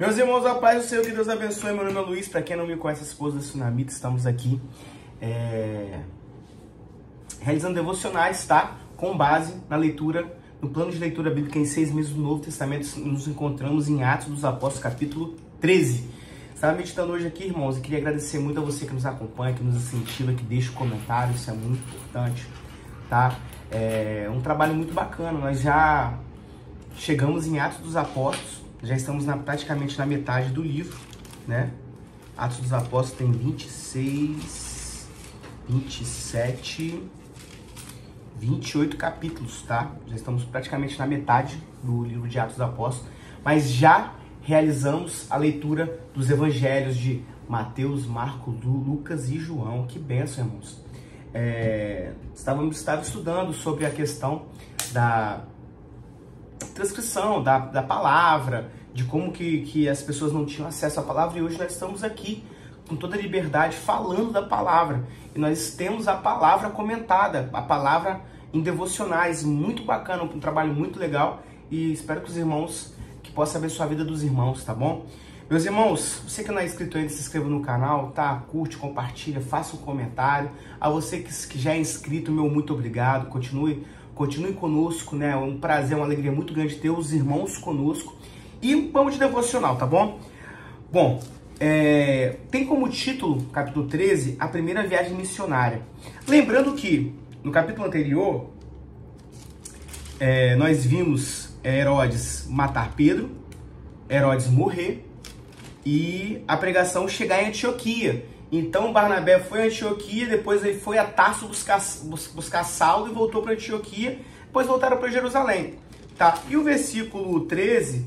Meus irmãos, a paz do Senhor, que Deus abençoe. Meu nome é Luiz, para quem não me conhece, esposa da Tsunamita, estamos aqui realizando devocionais, tá? Com base na leitura, no plano de leitura bíblica em 6 meses do Novo Testamento. Nos encontramos em Atos dos Apóstolos, capítulo 13. Estava meditando hoje aqui, irmãos, e queria agradecer muito a você que nos acompanha, que nos incentiva, que deixa o comentário, isso é muito importante, tá? É um trabalho muito bacana. Nós já chegamos em Atos dos Apóstolos, já estamos praticamente na metade do livro, né? Atos dos Apóstolos tem 26, 27, 28 capítulos, tá? Já estamos praticamente na metade do livro de Atos dos Apóstolos, mas já realizamos a leitura dos evangelhos de Mateus, Marcos, Lucas e João. Que bênção, irmãos! Estava estudando sobre a questão da transcrição da palavra, de como que as pessoas não tinham acesso à palavra, e hoje nós estamos aqui com toda a liberdade falando da palavra, e nós temos a palavra comentada, a palavra em devocionais, muito bacana, um trabalho muito legal, e espero que os irmãos, que possa abençoar a vida dos irmãos, tá bom? Meus irmãos, você que não é inscrito ainda, se inscreva no canal, tá? Curte, compartilha, faça um comentário. A você que já é inscrito, meu muito obrigado, continue conosco, né? É um prazer, uma alegria muito grande ter os irmãos conosco. E vamos de devocional, tá bom? Bom, tem como título, capítulo 13, a primeira viagem missionária. Lembrando que no capítulo anterior, nós vimos Herodes matar Pedro, Herodes morrer e a pregação chegar em Antioquia. Então Barnabé foi a Antioquia, depois ele foi a Tarso buscar Saulo e voltou para Antioquia, depois voltaram para Jerusalém. Tá? E o versículo 13,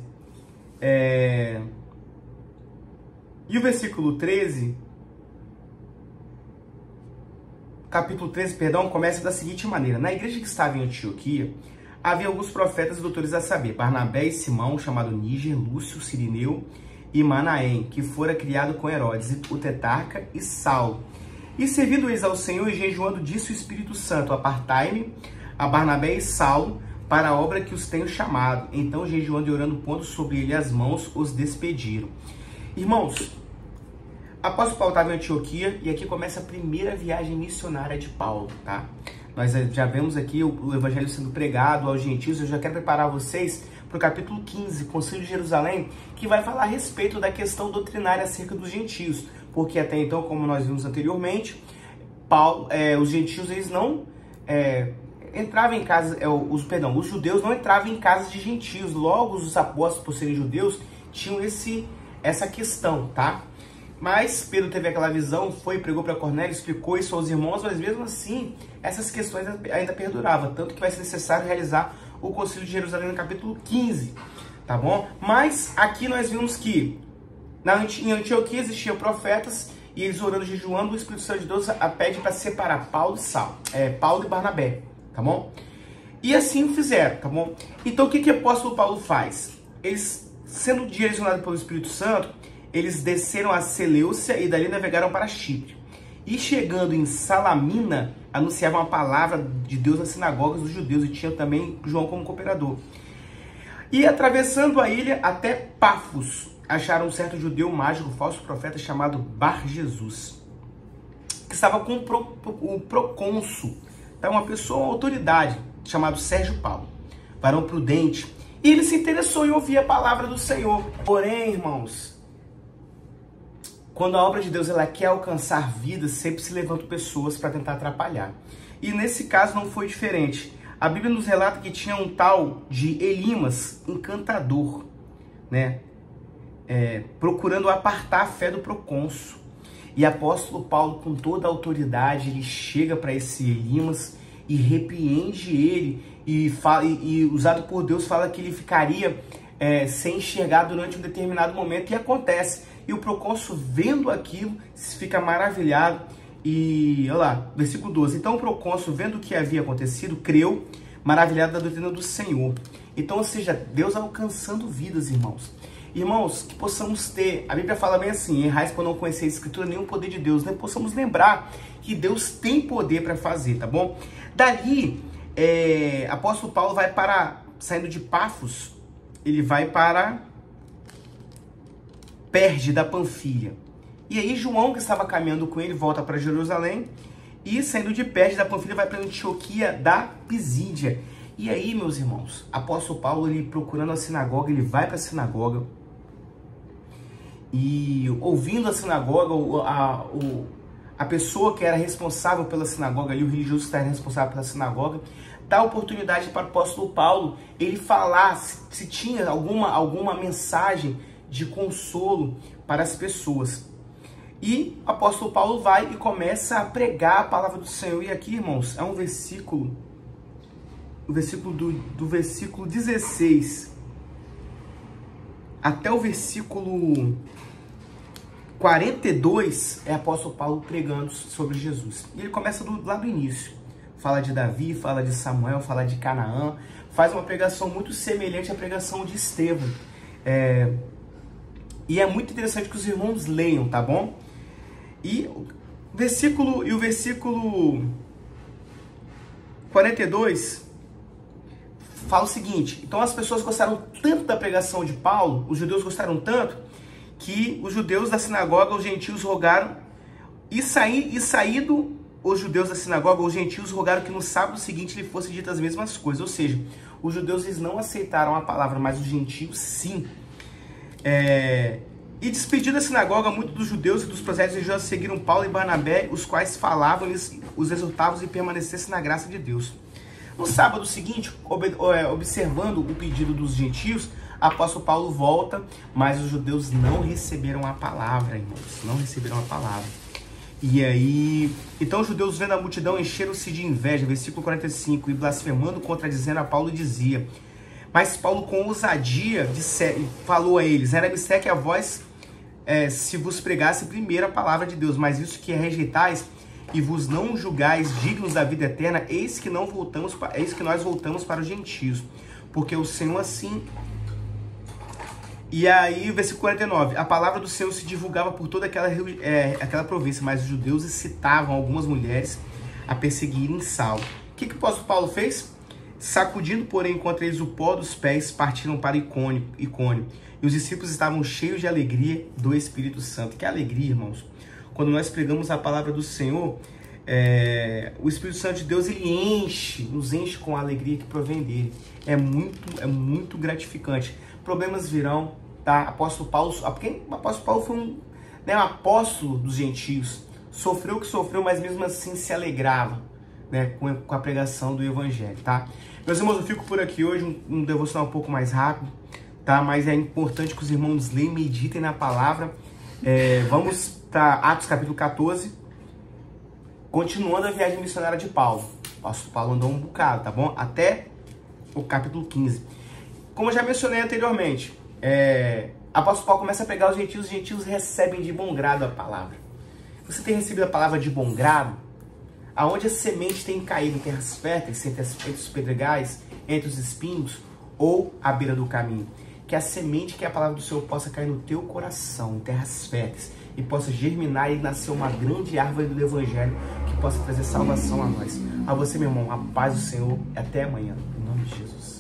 capítulo 13, perdão, começa da seguinte maneira: na igreja que estava em Antioquia, havia alguns profetas e doutores, a saber, Barnabé e Simão, chamado Níger, Lúcio, Cirineu e Manaém, que fora criado com Herodes, o tetrarca, e Saulo. E servindo eles ao Senhor e jejuando, disse o Espírito Santo: apartai-me a Barnabé e Saulo para a obra que os tenho chamado. Então, jejuando e orando, pondo sobre ele as mãos, os despediram. Irmãos, após Paulo estava em Antioquia, e aqui começa a primeira viagem missionária de Paulo, tá? Nós já vemos aqui o evangelho sendo pregado aos gentios. Eu já quero preparar vocês para o capítulo 15, Concílio de Jerusalém, que vai falar a respeito da questão doutrinária acerca dos gentios, porque até então, como nós vimos anteriormente, os gentios, eles não entravam em casa, os judeus não entravam em casas de gentios. Logo, os apóstolos, por serem judeus, tinham essa questão, tá? Mas Pedro teve aquela visão, foi, pregou para Cornélio, explicou isso aos irmãos, mas mesmo assim, essas questões ainda perduravam, tanto que vai ser necessário realizar o Concílio de Jerusalém no capítulo 15, tá bom? Mas aqui nós vimos que em Antioquia existiam profetas, e eles orando e jejuando, o Espírito Santo de Deus pede para separar Paulo e Barnabé, tá bom? E assim fizeram, tá bom? Então o que o apóstolo Paulo faz? Eles, sendo direcionados pelo Espírito Santo, eles desceram a Seleucia e dali navegaram para Chipre. E chegando em Salamina, anunciavam a palavra de Deus nas sinagogas dos judeus, e tinha também João como cooperador. E atravessando a ilha até Pafos, acharam um certo judeu mágico, falso profeta, chamado Bar-Jesus, que estava com o procônsul, uma pessoa, uma autoridade, chamado Sérgio Paulo, varão prudente, e ele se interessou em ouvir a palavra do Senhor. Porém, irmãos, quando a obra de Deus ela quer alcançar vidas, sempre se levantam pessoas para tentar atrapalhar. E nesse caso não foi diferente. A Bíblia nos relata que tinha um tal de Elimas, encantador, né? Procurando apartar a fé do procônsul. E apóstolo Paulo, com toda a autoridade, ele chega para esse Elimas e repreende ele, e usado por Deus, fala que ele ficaria sem enxergar durante um determinado momento, e acontece. E o procônsul, vendo aquilo, fica maravilhado. E olha lá, versículo 12. Então o procônsul, vendo o que havia acontecido, creu, maravilhado da doutrina do Senhor. Então, ou seja, Deus alcançando vidas, irmãos. Irmãos, que possamos ter, a Bíblia fala bem assim: errais por não conhecer a Escritura nem o poder de Deus, né? Possamos lembrar que Deus tem poder para fazer, tá bom? Dali, apóstolo Paulo vai saindo de Pafos, ele vai para Perge da Panfilha. E aí João, que estava caminhando com ele, volta para Jerusalém e, saindo de Perge da Panfilha, vai para Antioquia da Pisídia. E aí, meus irmãos, apóstolo Paulo, ele procurando a sinagoga, ele vai para a sinagoga e, ouvindo a sinagoga, a pessoa que era responsável pela sinagoga, ali, o religioso que era responsável pela sinagoga, dá oportunidade para o apóstolo Paulo ele falar se tinha alguma mensagem de consolo para as pessoas. E o apóstolo Paulo vai e começa a pregar a palavra do Senhor. E aqui, irmãos, é um versículo, o versículo do versículo 16 até o versículo 42, é o apóstolo Paulo pregando sobre Jesus. E ele começa lá do início. Fala de Davi, fala de Samuel, fala de Canaã. Faz uma pregação muito semelhante à pregação de Estevão. E é muito interessante que os irmãos leiam, tá bom? E o versículo 42 fala o seguinte: então as pessoas gostaram tanto da pregação de Paulo, os judeus gostaram tanto, que os judeus da sinagoga, os gentios rogaram, e saído os judeus da sinagoga, os gentios rogaram que no sábado seguinte lhe fossem ditas as mesmas coisas. Ou seja, os judeus eles não aceitaram a palavra, mas os gentios sim. E despedido da sinagoga, muitos dos judeus e dos prosélitos religiosos seguiram Paulo e Barnabé, os quais falavam, os exortavam e permanecessem na graça de Deus. No sábado seguinte, observando o pedido dos gentios, apóstolo Paulo volta, mas os judeus não receberam a palavra, irmãos, não receberam a palavra. E aí, então os judeus, vendo a multidão, encheram-se de inveja, versículo 45, e blasfemando, contradizendo a Paulo, dizia: mas Paulo, com ousadia, falou a eles: era mistério que a vós se vos pregasse primeiro a palavra de Deus, mas isso que rejeitais e vos não julgais dignos da vida eterna, eis que nós voltamos para os gentios, porque o Senhor assim. E aí, versículo 49, a palavra do Senhor se divulgava por toda aquela província, mas os judeus excitavam algumas mulheres a perseguirem Saulo. O que o apóstolo Paulo fez? Sacudindo, porém, contra eles o pó dos pés, partiram para Icônio. E os discípulos estavam cheios de alegria do Espírito Santo. Que alegria, irmãos! Quando nós pregamos a palavra do Senhor, o Espírito Santo de Deus, ele nos enche com a alegria que provém dele. É muito gratificante. Problemas virão, tá? Apóstolo Paulo, porque o apóstolo Paulo foi um apóstolo dos gentios. Sofreu o que sofreu, mas mesmo assim se alegrava, né, com a pregação do evangelho, tá? Meus irmãos, eu fico por aqui hoje, um devocional um pouco mais rápido, tá? Mas é importante que os irmãos leiam, meditem na palavra. Vamos para Atos capítulo 14, continuando a viagem missionária de Paulo. O apóstolo Paulo andou um bocado, tá bom? Até o capítulo 15. Como eu já mencionei anteriormente, apóstolo Paulo começa a pregar os gentios recebem de bom grado a palavra. Você tem recebido a palavra de bom grado? Aonde a semente tem caído, em terras férteis, entre os pedregais, entre os espinhos, ou à beira do caminho? Que a semente, que é a palavra do Senhor, possa cair no teu coração, em terras férteis, e possa germinar e nascer uma grande árvore do Evangelho, que possa trazer salvação a nós. A você, meu irmão, a paz do Senhor, e até amanhã, em nome de Jesus.